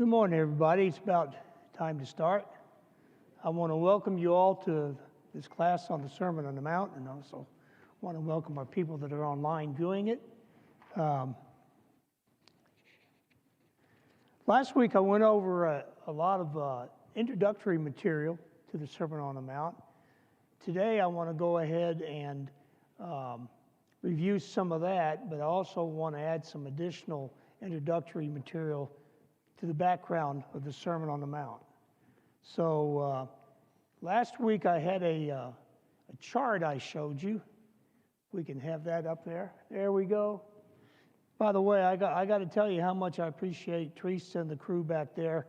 Good morning, everybody. It's about time to start. I want to welcome you all to this class on the Sermon on the Mount, and also want to welcome our people that are online viewing it. Last week I went over a lot of introductory material to the Sermon on the Mount. Today I want to go ahead and review some of that, but I also want to add some additional introductory material to the background of the Sermon on the Mount. So last week I had a chart I showed you. We can have that up there. There we go. By the way, I got to tell you how much I appreciate Teresa and the crew back there.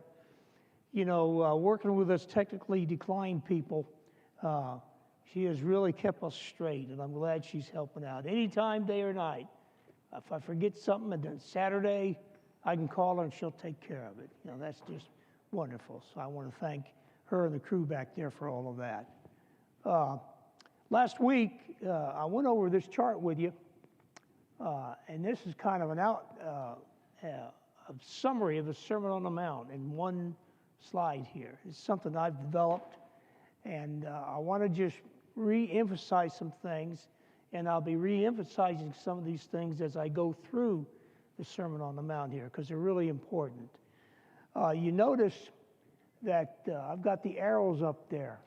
You know, working with us technically declined people, she has really kept us straight, and I'm glad she's helping out. Anytime, day or night. If I forget something, and then Saturday, I can call her and she'll take care of it. You know, that's just wonderful. So I want to thank her and the crew back there for all of that. Last week, I went over this chart with you, and this is kind of a summary of the Sermon on the Mount in one slide here. It's something I've developed, and I want to just re-emphasize some things, and I'll be re-emphasizing some of these things as I go through the Sermon on the Mount here, because they're really important. You notice that I've got the arrows up there.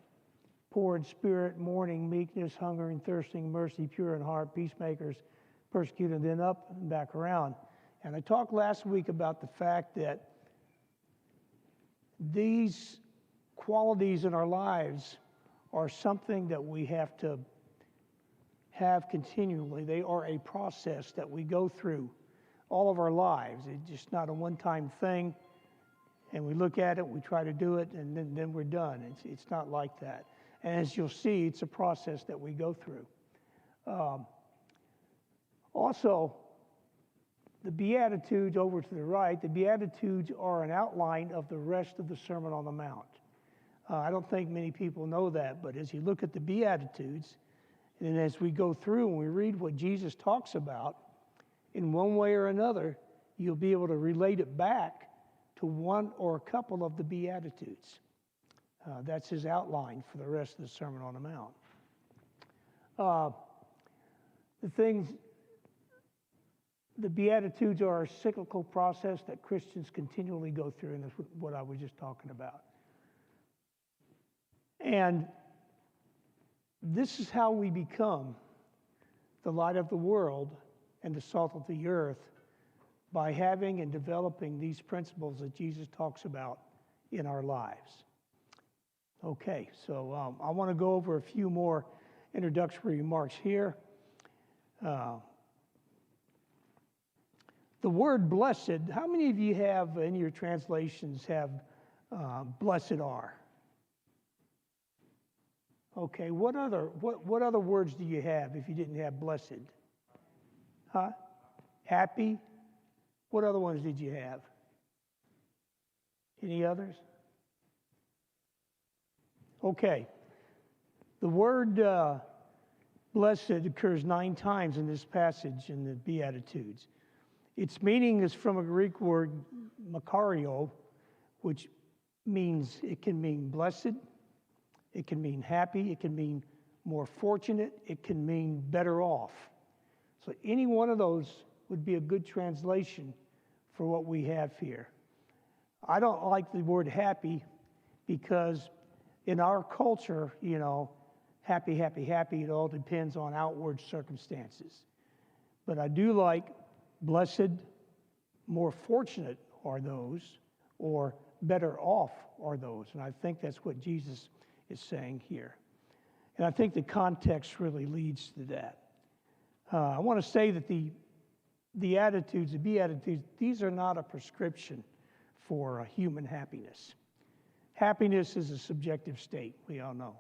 Poor in spirit, mourning, meekness, hunger and thirsting, mercy, pure in heart, peacemakers, persecuted, and then up and back around. And I talked last week about the fact that these qualities in our lives are something that we have to have continually. They are a process that we go through all of our lives. It's just not a one-time thing, and we look at it, we try to do it, and then we're done. It's not like that. And as you'll see, it's a process that we go through. Also, the Beatitudes over to the right, the Beatitudes are an outline of the rest of the Sermon on the Mount. I don't think many people know that, but as you look at the Beatitudes, and as we go through and we read what Jesus talks about, in one way or another, you'll be able to relate it back to one or a couple of the Beatitudes. That's his outline for the rest of the Sermon on the Mount. The Beatitudes are a cyclical process that Christians continually go through, and that's what I was just talking about. And this is how we become the light of the world and the salt of the earth, by having and developing these principles that Jesus talks about in our lives. Okay, so I want to go over a few more introductory remarks here. The word blessed, how many of you have in your translations have blessed are? Okay, what other words do you have if you didn't have blessed? Huh? Happy? What other ones did you have? Any others? Okay. The word blessed occurs 9 times in this passage in the Beatitudes. Its meaning is from a Greek word, makario, which means, it can mean blessed, it can mean happy, it can mean more fortunate, it can mean better off. So any one of those would be a good translation for what we have here. I don't like the word happy because in our culture, you know, happy, happy, happy, it all depends on outward circumstances. But I do like blessed, more fortunate are those, or better off are those. And I think that's what Jesus is saying here. And I think the context really leads to that. I want to say that the Beatitudes, these are not a prescription for human happiness. Happiness is a subjective state, we all know.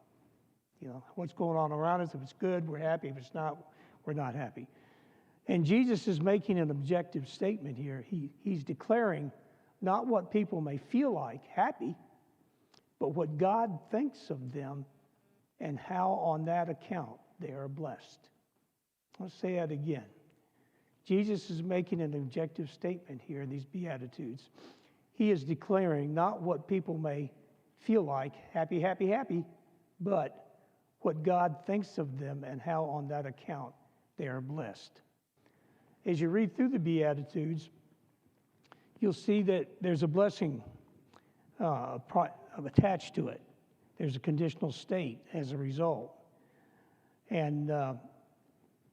You know, what's going on around us, if it's good, we're happy. If it's not, we're not happy. And Jesus is making an objective statement here. He's declaring not what people may feel like happy, but what God thinks of them and how on that account they are blessed. Let's say that again. Jesus is making an objective statement here in these Beatitudes. he is declaring not what people may feel like, happy, happy, happy, but what God thinks of them and how on that account they are blessed. As you read through the Beatitudes, you'll see that there's a blessing attached to it. There's a conditional state as a result. And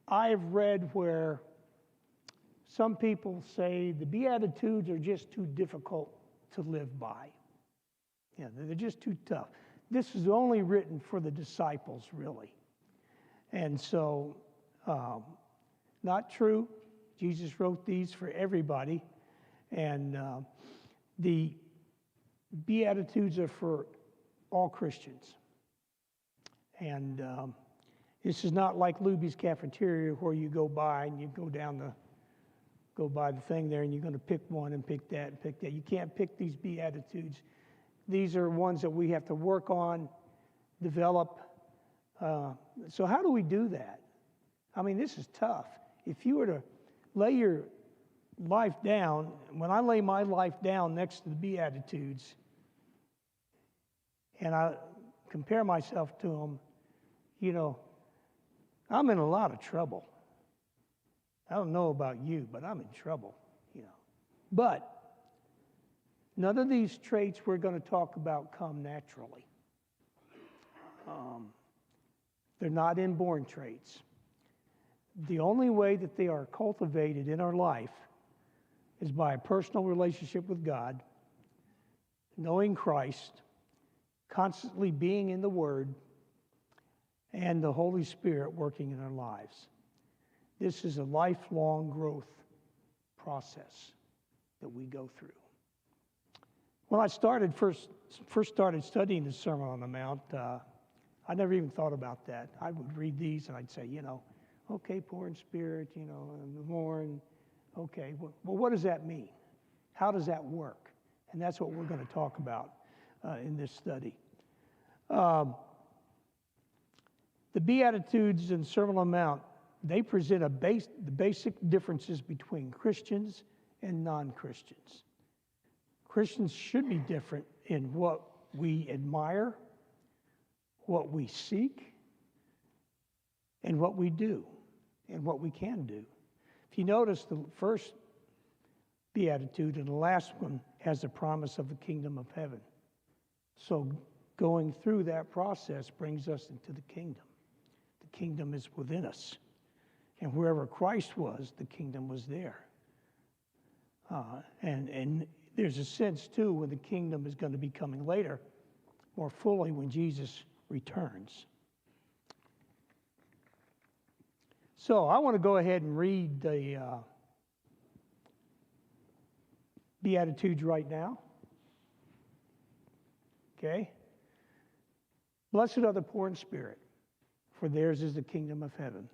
I've read where some people say the Beatitudes are just too difficult to live by. Yeah, they're just too tough. This is only written for the disciples, really. And so, not true. Jesus wrote these for everybody. And the Beatitudes are for all Christians. And this is not like Luby's Cafeteria where you go by and you go by the thing there and you're going to pick one and pick that and pick that. You can't pick these Beatitudes. These are ones that we have to work on, develop. So how do we do that? I mean, this is tough. If you were to lay your life down, when I lay my life down next to the Beatitudes, and I compare myself to them, you know, I'm in a lot of trouble. I don't know about you, but I'm in trouble, you know. But none of these traits we're going to talk about come naturally. They're not inborn traits. The only way that they are cultivated in our life is by a personal relationship with God, knowing Christ, constantly being in the Word, and the Holy Spirit working in our lives. This is a lifelong growth process that we go through. When I first started studying the Sermon on the Mount, I never even thought about that. I would read these and I'd say, you know, okay, poor in spirit, you know, and mourn. Okay, well, what does that mean? How does that work? And that's what we're going to talk about in this study. The Beatitudes and Sermon on the Mount, they present the basic differences between Christians and non-Christians. Christians should be different in what we admire, what we seek, and what we do, and what we can do. If you notice, the first Beatitude and the last one has the promise of the kingdom of heaven. So going through that process brings us into the kingdom. The kingdom is within us. And wherever Christ was, the kingdom was there. And there's a sense, too, when the kingdom is going to be coming later, more fully when Jesus returns. So I want to go ahead and read the Beatitudes right now. Okay? Blessed are the poor in spirit, for theirs is the kingdom of heaven.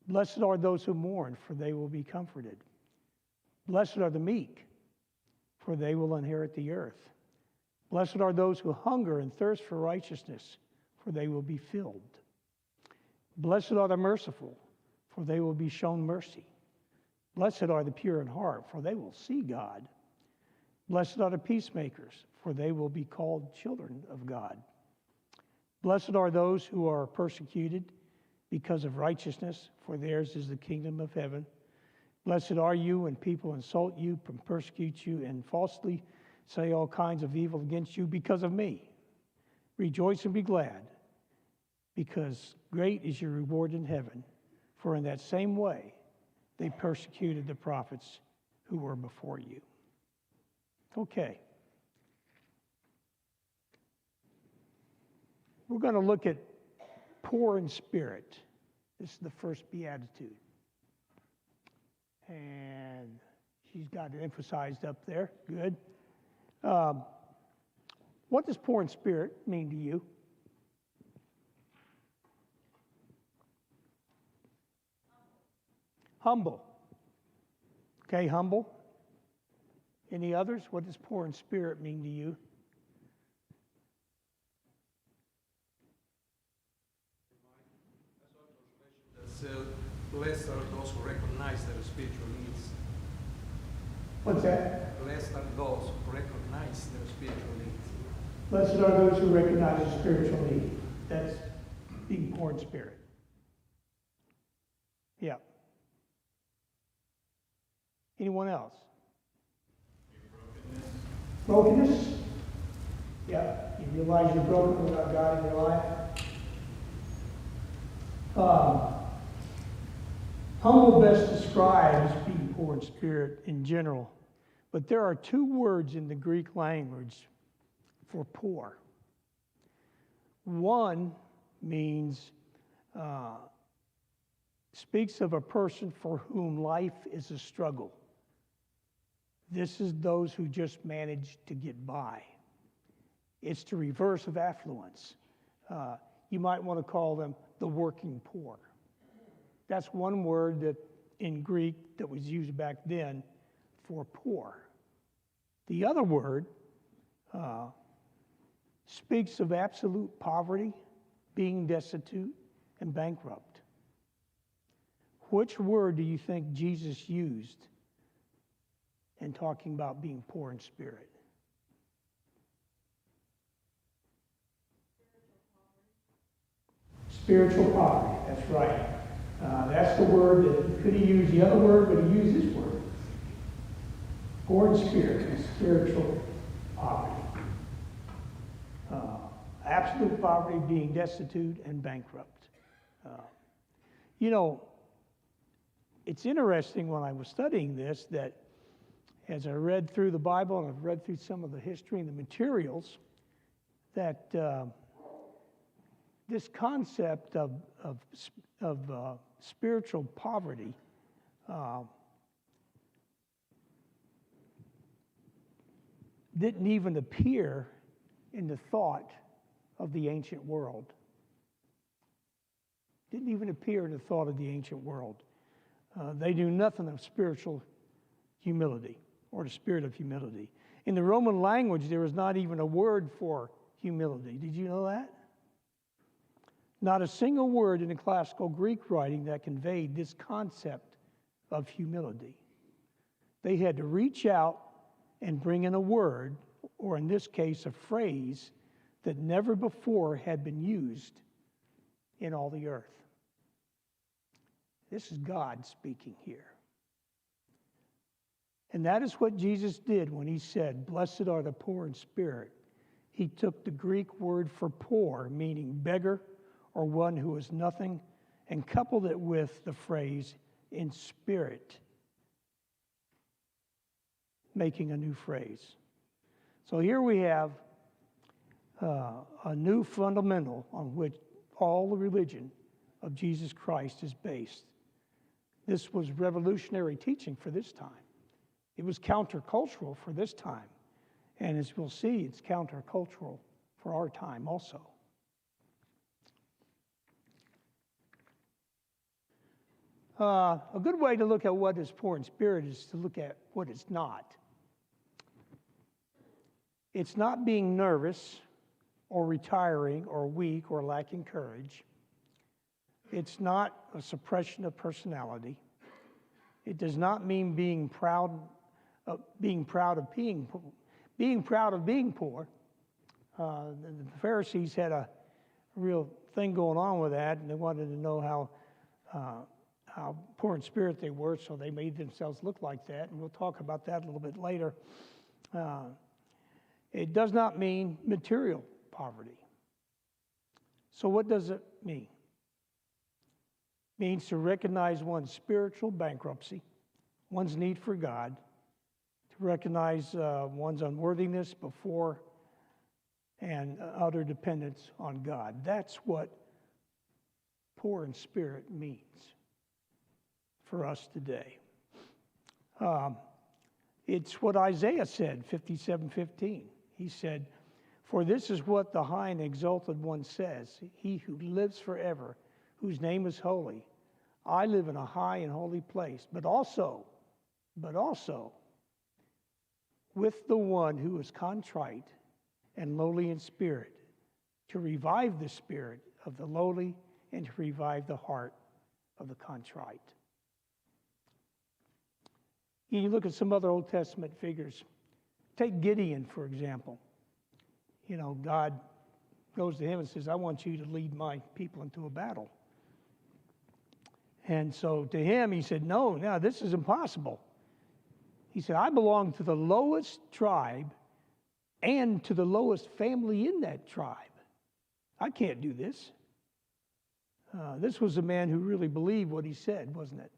Blessed are those who mourn, for they will be comforted. Blessed are the meek, for they will inherit the earth. Blessed are those who hunger and thirst for righteousness, for they will be filled. Blessed are the merciful, for they will be shown mercy. Blessed are the pure in heart, for they will see God. Blessed are the peacemakers, for they will be called children of God. Blessed are those who are persecuted because of righteousness, for theirs is the kingdom of heaven. Blessed are you when people insult you, persecute you, and falsely say all kinds of evil against you because of me. Rejoice and be glad, because great is your reward in heaven. For in that same way they persecuted the prophets who were before you. Okay. We're going to look at poor in spirit. This is the first beatitude. And she's got it emphasized up there. Good. What does poor in spirit mean to you? Humble. Okay, humble. Any others? What does poor in spirit mean to you? Blessed are those who recognize their spiritual needs. What's that? blessed are those who recognize their spiritual needs. Blessed are those who recognize their spiritual need. That's being poor in spirit. Yeah. Anyone else? Brokenness. Yeah. You realize you're broken without God in your life. Humble best describes being poor in spirit in general, but there are two words in the Greek language for poor. One means, speaks of a person for whom life is a struggle. This is those who just manage to get by. It's the reverse of affluence. You might want to call them the working poor. That's one word that in Greek that was used back then for poor. The other word speaks of absolute poverty, being destitute, and bankrupt. Which word do you think Jesus used in talking about being poor in spirit? Spiritual poverty, that's right. That's the word that could he use the other word, but he used this word. Poor in spirit and spiritual poverty. Absolute poverty, being destitute and bankrupt. It's interesting when I was studying this that as I read through the Bible and I've read through some of the history and the materials, that this concept of spiritual poverty didn't even appear in the thought of the ancient world. Didn't even appear in the thought of the ancient world. They knew nothing of spiritual humility or the spirit of humility. In the Roman language, there was not even a word for humility. Did you know that? Not a single word in the classical Greek writing that conveyed this concept of humility. They had to reach out and bring in a word, or in this case, a phrase that never before had been used in all the earth. This is God speaking here. And that is what Jesus did when he said, "Blessed are the poor in spirit." He took the Greek word for poor, meaning beggar or one who is nothing, and coupled it with the phrase "in spirit," making a new phrase. So here we have a new fundamental on which all the religion of Jesus Christ is based. This was revolutionary teaching for this time. It was countercultural for this time. And as we'll see, it's countercultural for our time also. A good way to look at what is poor in spirit is to look at what it's not. It's not being nervous or retiring or weak or lacking courage. It's not a suppression of personality. It does not mean being proud of being poor. The Pharisees had a real thing going on with that, and they wanted to know how poor in spirit they were, so they made themselves look like that, and we'll talk about that a little bit later. It does not mean material poverty. So what does it mean? It means to recognize one's spiritual bankruptcy, one's need for God, to recognize one's unworthiness before and utter dependence on God. That's what poor in spirit means for us today. It's what Isaiah said, 57:15. He said, "For this is what the high and exalted one says, he who lives forever, whose name is holy. I live in a high and holy place, but also with the one who is contrite and lowly in spirit, to revive the spirit of the lowly and to revive the heart of the contrite." You look at some other Old Testament figures take Gideon, for example. You know, God goes to him and says, I want you to lead my people into a battle. And so to him, he said, no, this is impossible. He said, I belong to the lowest tribe and to the lowest family in that tribe. I can't do this. This was a man who really believed what he said, wasn't it?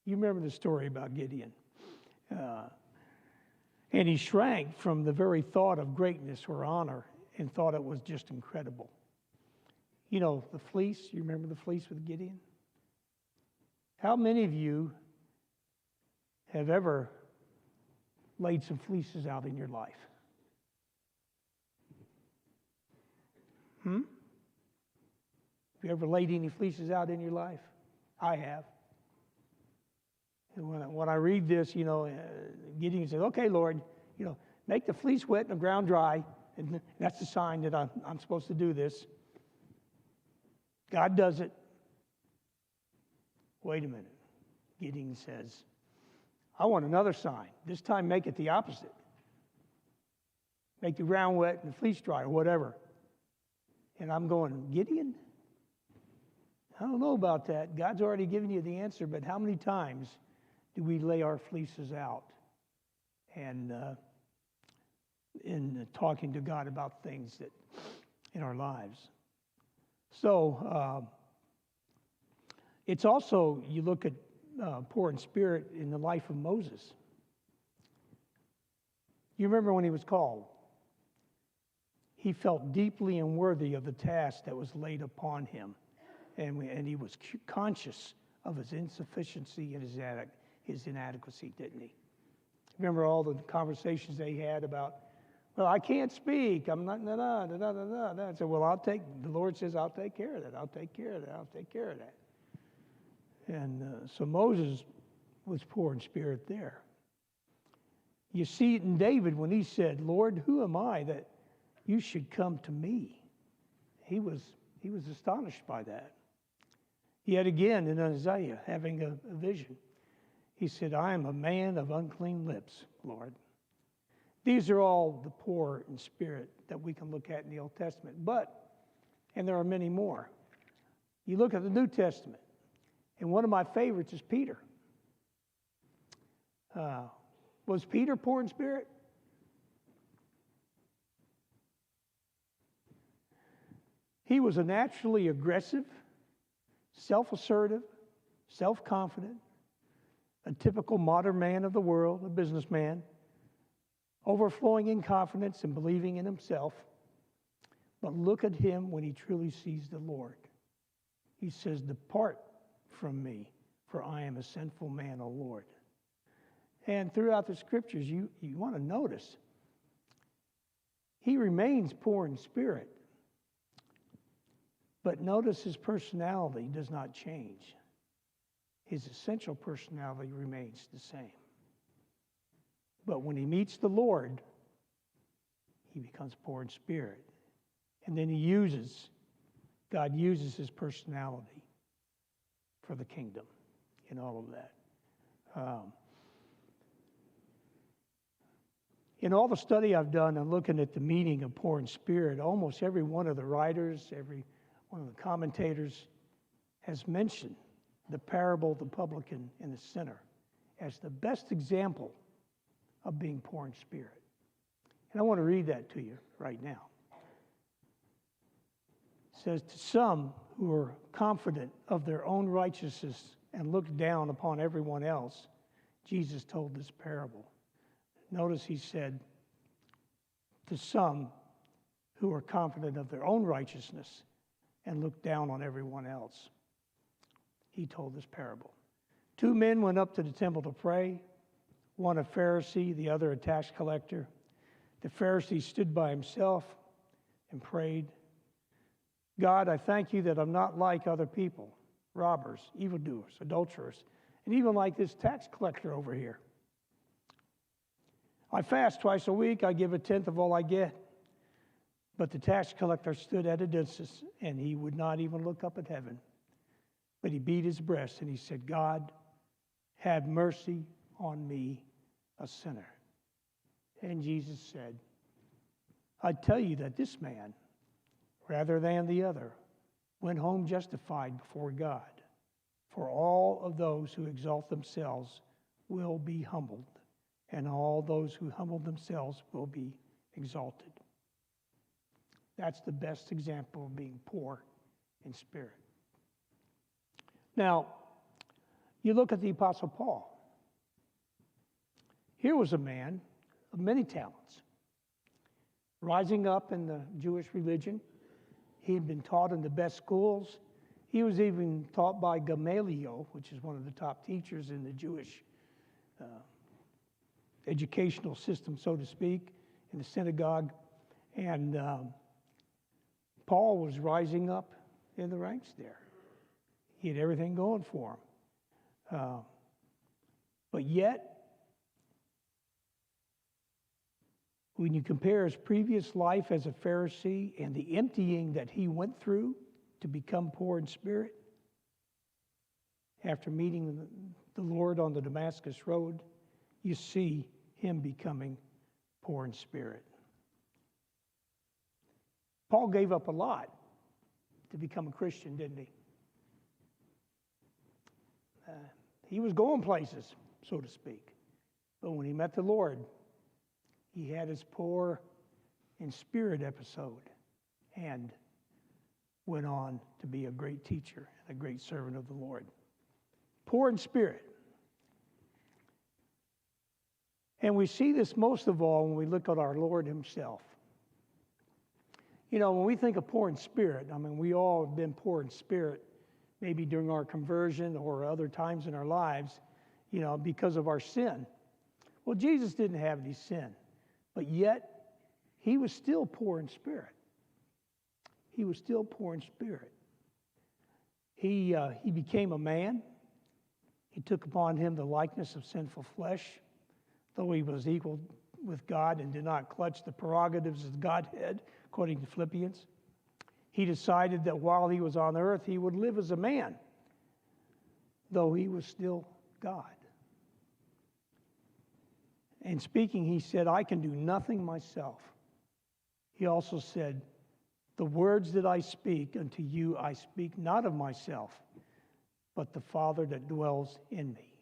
You remember the story about Gideon. And he shrank from the very thought of greatness or honor and thought it was just incredible. You know, the fleece, you remember the fleece with Gideon? How many of you have ever laid some fleeces out in your life? Have you ever laid any fleeces out in your life? I have. And when I read this, you know, Gideon says, okay, Lord, you know, make the fleece wet and the ground dry. And that's the sign that I'm supposed to do this. God does it. Wait a minute. Gideon says, I want another sign. This time make it the opposite. Make the ground wet and the fleece dry or whatever. And I'm going, Gideon? I don't know about that. God's already given you the answer, but how many times do we lay our fleeces out and in talking to God about things that in our lives? So it's also, you look at poor in spirit in the life of Moses. You remember when he was called? He felt deeply unworthy of the task that was laid upon him. And he was conscious of his insufficiency and his inadequacy, didn't he? Remember all the conversations they had about, well, I can't speak. I'm not, I said, well, the Lord says, I'll take care of that. I'll take care of that. I'll take care of that. And so Moses was poor in spirit there. You see it in David when he said, Lord, who am I that you should come to me? He was astonished by that. Yet again in Isaiah, having a vision, he said, I am a man of unclean lips, Lord. These are all the poor in spirit that we can look at in the Old Testament. And there are many more. You look at the New Testament, and one of my favorites is Peter. Was Peter poor in spirit? He was a naturally aggressive, self-assertive, self-confident, a typical modern man of the world, a businessman, overflowing in confidence and believing in himself. But look at him when he truly sees the Lord. He says, depart from me, for I am a sinful man, O Lord. And throughout the scriptures, you want to notice, he remains poor in spirit. But notice his personality does not change. His essential personality remains the same. But when he meets the Lord, he becomes poor in spirit. And then God uses his personality for the kingdom in all of that. In all the study I've done and looking at the meaning of poor in spirit, almost every one of the writers, every one of the commentators has mentioned the parable of the publican and the sinner as the best example of being poor in spirit. And I want to read that to you right now. It says, to some who are confident of their own righteousness and look down upon everyone else, Jesus told this parable. Notice he said, to some who are confident of their own righteousness and look down on everyone else, he told this parable. 2 men went up to the temple to pray, one a Pharisee, the other a tax collector. The Pharisee stood by himself and prayed, God, I thank you that I'm not like other people, robbers, evildoers, adulterers, and even like this tax collector over here. I fast twice a week. I give 1/10 of all I get. But the tax collector stood at a distance, and he would not even look up at heaven. But he beat his breast, and he said, God, have mercy on me, a sinner. And Jesus said, I tell you that this man, rather than the other, went home justified before God. For all of those who exalt themselves will be humbled, and all those who humble themselves will be exalted. That's the best example of being poor in spirit. Now, you look at the Apostle Paul. Here was a man of many talents, rising up in the Jewish religion. He had been taught in the best schools. He was even taught by Gamaliel, which is one of the top teachers in the Jewish educational system, so to speak, in the synagogue. And Paul was rising up in the ranks there. He had everything going for him. But yet, when you compare his previous life as a Pharisee and the emptying that he went through to become poor in spirit, after meeting the Lord on the Damascus Road, you see him becoming poor in spirit. Paul gave up a lot to become a Christian, didn't he? He was going places, so to speak. But when he met the Lord, he had his poor in spirit episode and went on to be a great teacher and a great servant of the Lord. Poor in spirit. And we see this most of all when we look at our Lord himself. You know, when we think of poor in spirit, I mean, we all have been poor in spirit, maybe during our conversion or other times in our lives, you know, because of our sin. Well, Jesus didn't have any sin, but yet he was still poor in spirit. He was still poor in spirit. He became a man. He took upon him the likeness of sinful flesh, though he was equal with God and did not clutch the prerogatives of Godhead, according to Philippians. He decided that while he was on earth, he would live as a man, though he was still God. And speaking, he said, I can do nothing myself. He also said, the words that I speak unto you, I speak not of myself, but the Father that dwells in me.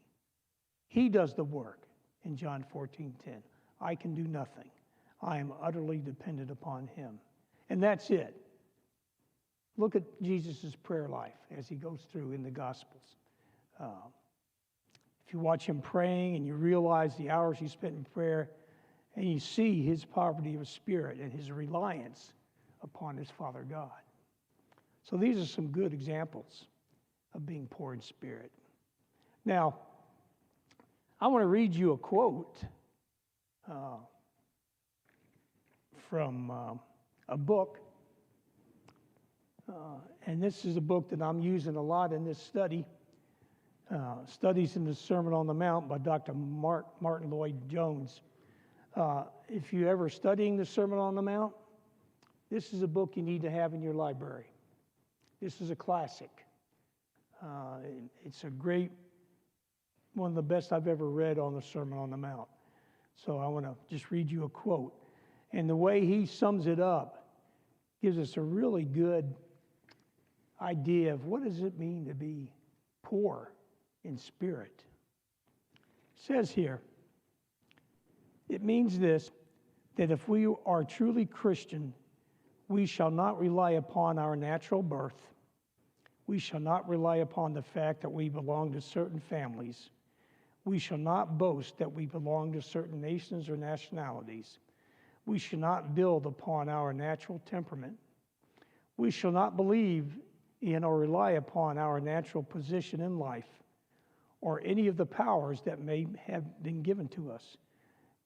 He does the work in John 14:10. I can do nothing. I am utterly dependent upon him. And that's it. Look at Jesus' prayer life as he goes through in the Gospels. If you watch him praying and you realize the hours he spent in prayer, and you see his poverty of spirit and his reliance upon his Father God. So these are some good examples of being poor in spirit. Now, I want to read you a quote from a book. And this is a book that I'm using a lot in this study. Studies in the Sermon on the Mount by Dr. Martin Lloyd-Jones. If you're ever studying the Sermon on the Mount, this is a book you need to have in your library. This is a classic. It's a great, one of the best I've ever read on the Sermon on the Mount. So I want to just read you a quote. And the way he sums it up gives us a really good idea of what does it mean to be poor in spirit. It says here, it means this, that if we are truly Christian, we shall not rely upon our natural birth. We shall not rely upon the fact that we belong to certain families. We shall not boast that we belong to certain nations or nationalities. We shall not build upon our natural temperament. We shall not believe in or rely upon our natural position in life or any of the powers that may have been given to us.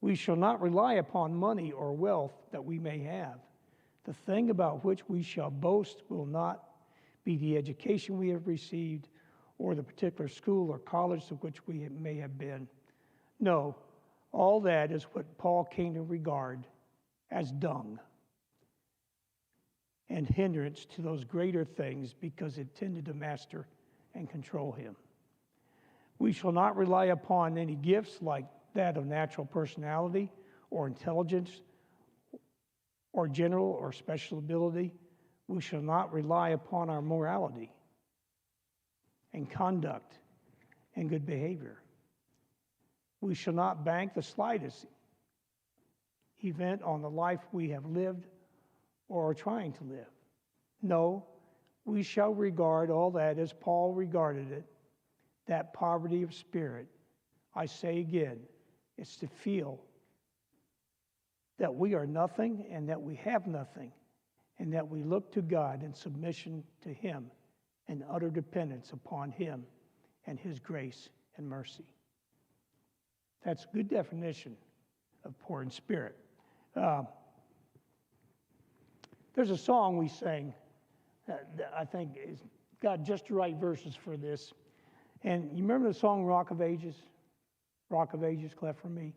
We shall not rely upon money or wealth that we may have. The thing about which we shall boast will not be the education we have received or the particular school or college to which we may have been. No, all that is what Paul came to regard as dung and hindrance to those greater things because it tended to master and control him. We shall not rely upon any gifts like that of natural personality or intelligence or general or special ability. We shall not rely upon our morality and conduct and good behavior. We shall not bank the slightest event on the life we have lived or are trying to live. No, we shall regard all that as Paul regarded it, that poverty of spirit. I say again, it's to feel that we are nothing and that we have nothing, and that we look to God in submission to Him and utter dependence upon Him and His grace and mercy. That's a good definition of poor in spirit. There's a song we sang that I think has got just the right verses for this. And you remember the song Rock of Ages? Rock of Ages, cleft for me.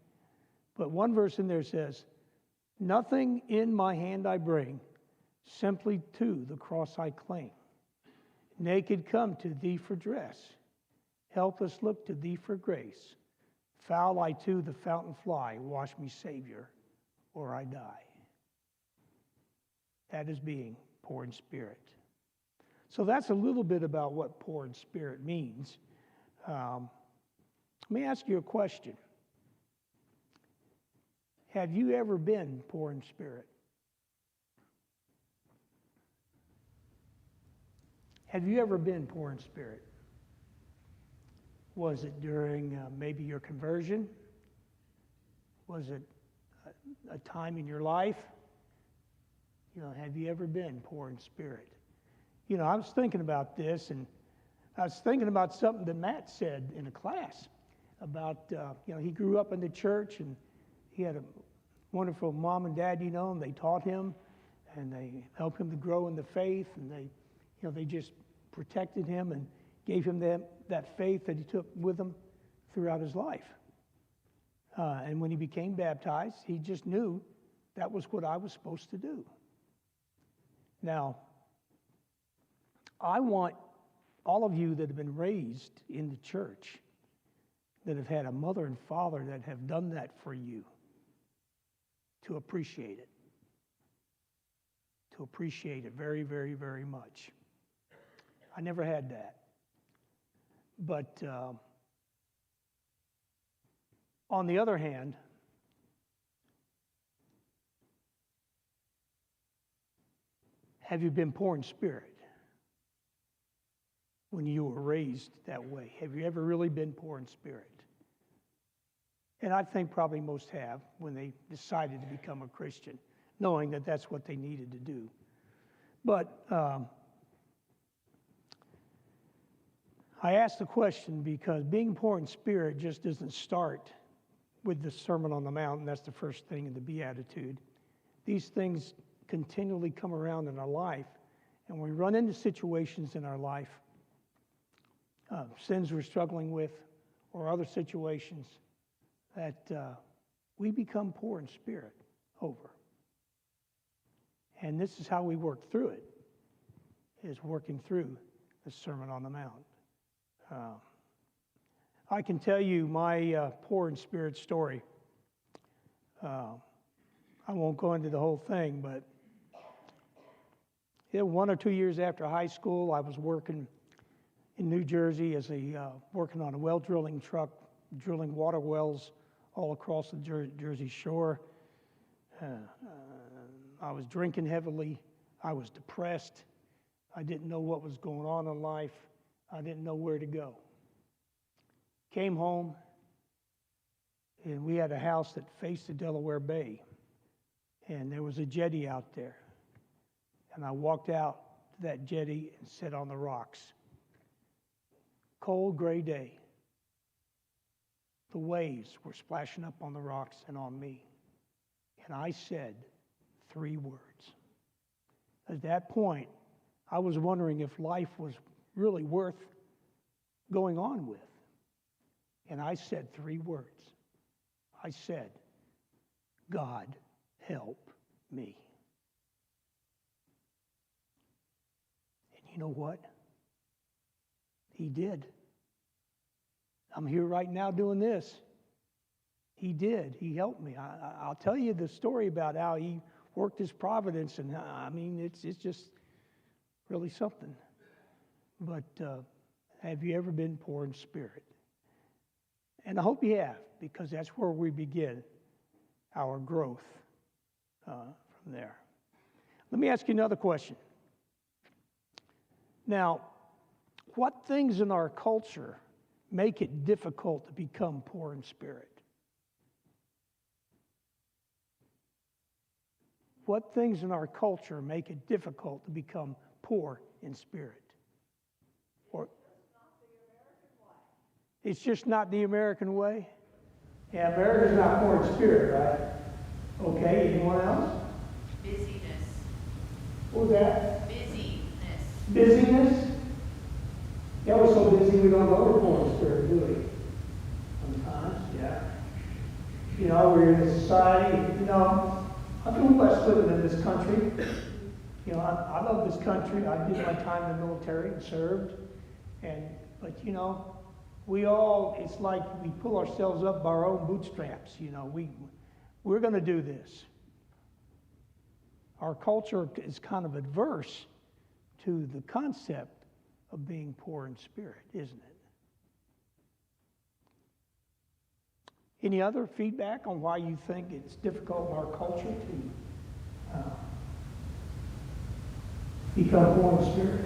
But one verse in there says, nothing in my hand I bring, simply to the cross I cling. Naked come to thee for dress, helpless look to thee for grace. Foul I to the fountain fly, wash me, Savior, or I die. That is being poor in spirit. So that's a little bit about what poor in spirit means. Let me ask you a question. Have you ever been poor in spirit? Have you ever been poor in spirit? Was it during maybe your conversion? Was it a time in your life? Have you ever been poor in spirit? I was thinking about this, and I was thinking about something that Matt said in a class about, he grew up in the church, and he had a wonderful mom and dad, and they taught him, and they helped him to grow in the faith, and they just protected him and gave him that faith that he took with him throughout his life. And when he became baptized, he just knew that was what I was supposed to do. Now, I want all of you that have been raised in the church, that have had a mother and father that have done that for you, to appreciate it. To appreciate it very, very, very much. I never had that. But on the other hand, have you been poor in spirit when you were raised that way? Have you ever really been poor in spirit? And I think probably most have when they decided to become a Christian, knowing that that's what they needed to do. But I asked the question because being poor in spirit just doesn't start with the Sermon on the Mount, and that's the first thing in the Beatitude. These things continually come around in our life, and we run into situations in our life, sins we're struggling with, or other situations that we become poor in spirit over. And this is how we work through it, is working through the Sermon on the Mount. I can tell you my poor in spirit story. I won't go into the whole thing, but 1 or 2 years after high school, I was working in New Jersey as working on a well drilling truck, drilling water wells all across the Jersey shore. I was drinking heavily. I was depressed. I didn't know what was going on in life. I didn't know where to go. Came home, and we had a house that faced the Delaware Bay, and there was a jetty out there. And I walked out to that jetty and sat on the rocks. Cold, gray day. The waves were splashing up on the rocks and on me. And I said 3 words. At that point, I was wondering if life was really worth going on with. And I said 3 words. I said, God, help me. And you know what? He did. I'm here right now doing this. He did. He helped me. I'll tell you the story about how he worked his providence, and I mean, it's just really something. But have you ever been poor in spirit? And I hope you have, because that's where we begin our growth from there. Let me ask you another question. Now, what things in our culture make it difficult to become poor in spirit? What things in our culture make it difficult to become poor in spirit? Or it's just not the American way? Yeah, America's not poor in spirit, right? Okay, anyone else? Busyness. What was that? Busyness. Busyness? Yeah, we're so busy we don't know we're poor in spirit, do we? Sometimes, yeah. You know, we're in a society, you know, I feel blessed living in this country. You know, I love this country. I did my time in the military and served. But you know, it's like we pull ourselves up by our own bootstraps. You know, we're going to do this. Our culture is kind of adverse to the concept of being poor in spirit, isn't it? Any other feedback on why you think it's difficult in our culture to become poor in spirit?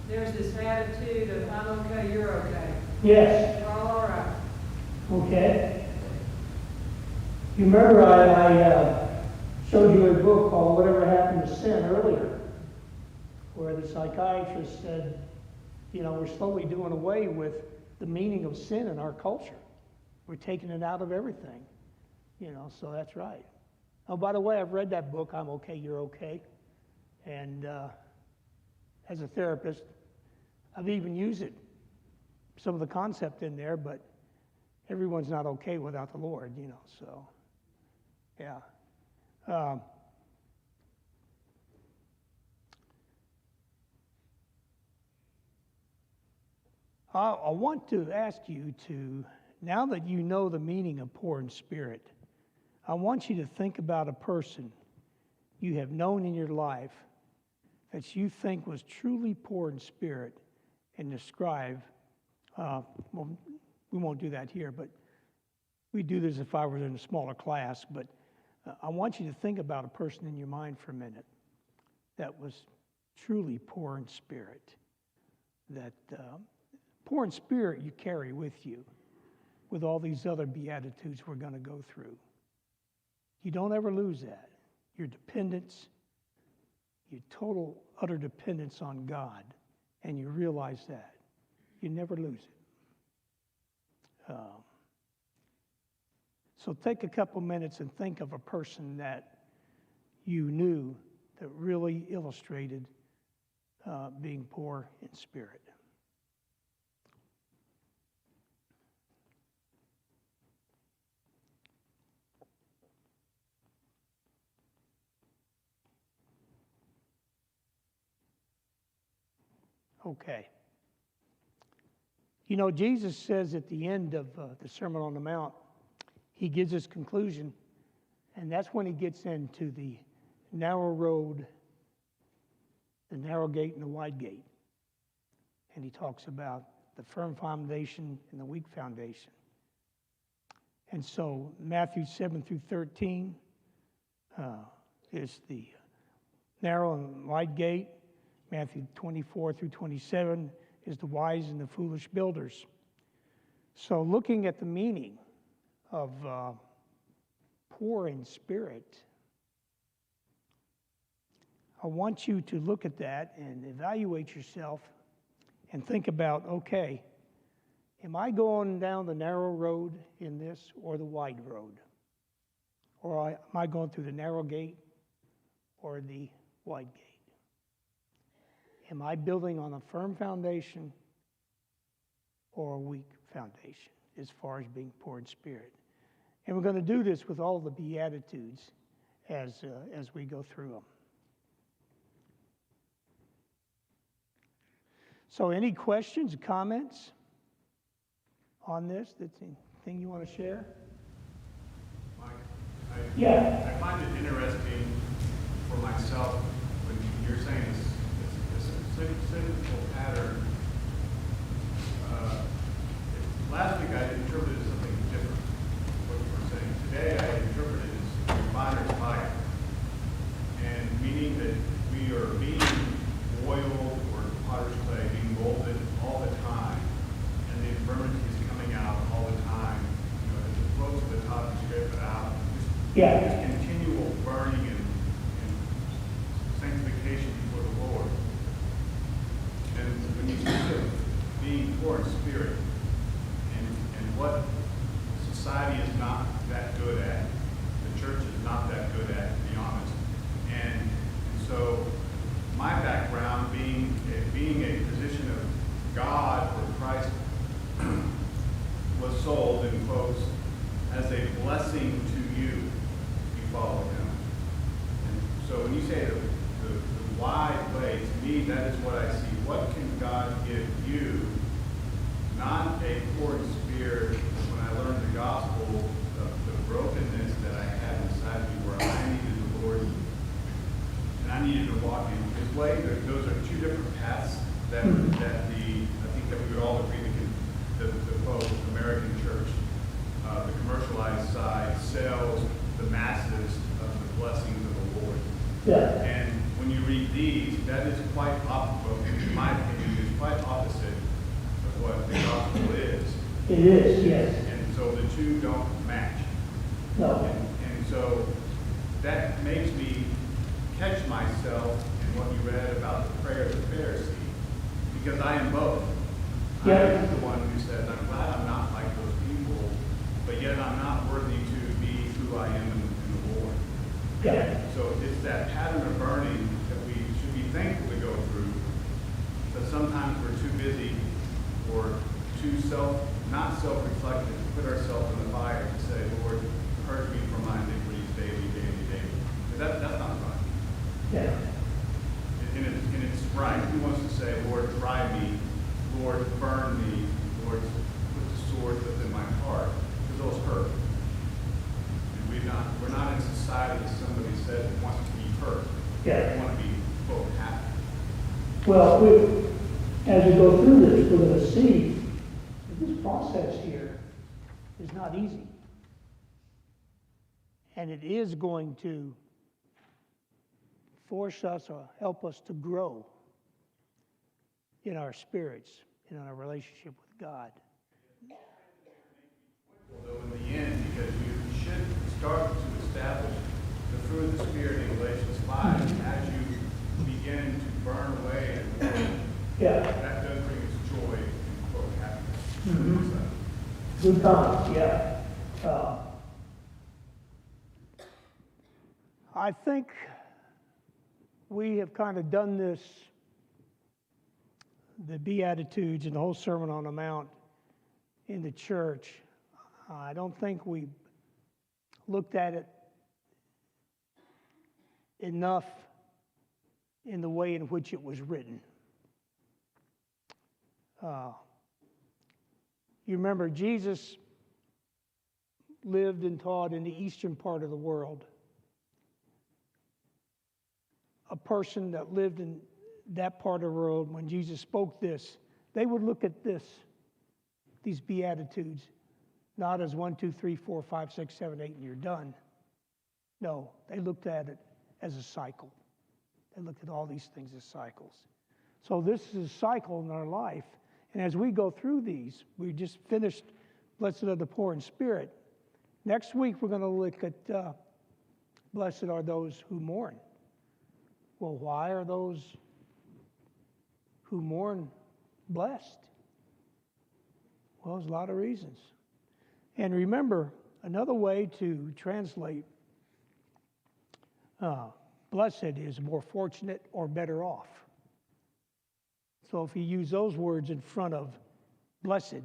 There's this attitude of, I'm okay, you're okay. Yes. We're all right. Okay. You remember I showed you a book called Whatever Happened to Sin earlier, where the psychiatrist said, you know, we're slowly doing away with the meaning of sin in our culture. We're taking it out of everything, you know, so that's right. Oh, by the way, I've read that book, I'm Okay, You're Okay. And as a therapist, I've even used it, some of the concept in there, but everyone's not okay without the Lord, you know, so, yeah. I want to ask you to, now that you know the meaning of poor in spirit, I want you to think about a person you have known in your life that you think was truly poor in spirit and describe, well, we won't do that here, but we do this if I were in a smaller class, but I want you to think about a person in your mind for a minute that was truly poor in spirit, that poor in spirit you carry with you, with all these other beatitudes we're going to go through. You don't ever lose that. Your dependence, your total, utter dependence on God, and you realize that. You never lose it. So take a couple minutes and think of a person that you knew that really illustrated being poor in spirit. Okay. You know, Jesus says at the end of the Sermon on the Mount, he gives his conclusion, and that's when he gets into the narrow road, the narrow gate and the wide gate. And he talks about the firm foundation and the weak foundation. And so Matthew 7 through 13 is the narrow and wide gate. Matthew 24 through 27 is the wise and the foolish builders. So looking at the meaning of poor in spirit, I want you to look at that and evaluate yourself and think about, okay, am I going down the narrow road in this or the wide road? Or am I going through the narrow gate or the wide gate? Am I building on a firm foundation or a weak foundation as far as being poor in spirit? And we're going to do this with all the Beatitudes as we go through them. So any questions, comments on this? That's anything you want to share? Yeah. I find it interesting for myself when you're saying this cyclical pattern. Last week I interpreted something different. What you were saying today, I interpreted as refiner's fire, and meaning that we are being oiled or potter's clay, being molded all the time, and the infirmity is coming out all the time. You know, as it flows to the top, you scrape it out. This continual burning and sanctification before the Lord. And when you speak of being poor in spirit, and what society is not that good at, the church is not that good at, to be honest. And so my background being a position of God or Christ was sold, in quotes, as a blessing to you. Follow him. And so when you say the wide way, to me, that is what I see. What can God give you? Not a poor spirit. When I learned the gospel, the brokenness that I had inside me, where I needed the Lord, and I needed to walk in His way. Those are two different paths that I think that we would all agree the quote American church, the commercialized side, sells the masses of the blessings of the Lord. Yeah. And when you read these, that is quite opposite, in my opinion, is quite opposite of what the gospel is. It is, yes. And so the two don't match. No. And so that makes me catch myself in what you read about the prayer of the Pharisee, because I am both. Yeah. I am the one who says, I'm glad I'm not like those people, but yet I'm not worthy to be who I am in the Lord. Yeah. So it's that pattern of burning that we should be thankful to go through, but sometimes we're too busy or too not self-reflective to put ourselves in the fire to say, Lord, purge me from my iniquities daily. But that's not right. Yeah. And it's right. Who wants to say, Lord, try me, Lord, burn me, Lord, put the sword within my heart, because those hurt. We're not in society, as somebody said, that wants to be hurt. Yeah. We want to be, quote, happy. Well, as we go through this, we're going to see that this process here is not easy. And it is going to force us or help us to grow in our spirits, in our relationship with God. Though in the end, because you should start to establish the fruit of the Spirit in Galatians 5 as you begin to burn away and that does bring us joy and quote happiness. Mm-hmm. Good times, yeah. I think we have kind of done this, the Beatitudes and the whole Sermon on the Mount in the church. I don't think we looked at it enough in the way in which it was written. You remember, Jesus lived and taught in the eastern part of the world. A person that lived in that part of the world, when Jesus spoke this, they would look at these Beatitudes, not as 1, 2, 3, 4, 5, 6, 7, 8, and you're done. No, they looked at it as a cycle. They looked at all these things as cycles. So this is a cycle in our life. And as we go through these, we just finished Blessed are the poor in spirit. Next week, we're going to look at Blessed are those who mourn. Well, why are those who mourn blessed? Well, there's a lot of reasons. And remember, another way to translate blessed is more fortunate or better off. So if you use those words in front of blessed,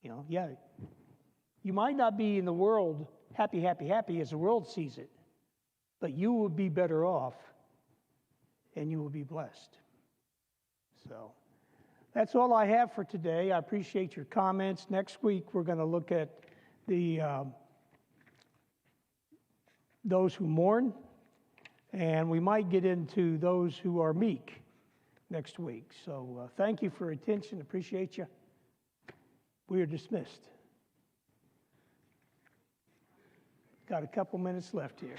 you might not be in the world happy, happy, happy as the world sees it, but you will be better off and you will be blessed. So that's all I have for today. I appreciate your comments. Next week, we're going to look at the those who mourn, and we might get into those who are meek next week. So thank you for your attention. Appreciate you. We are dismissed. Got a couple minutes left here.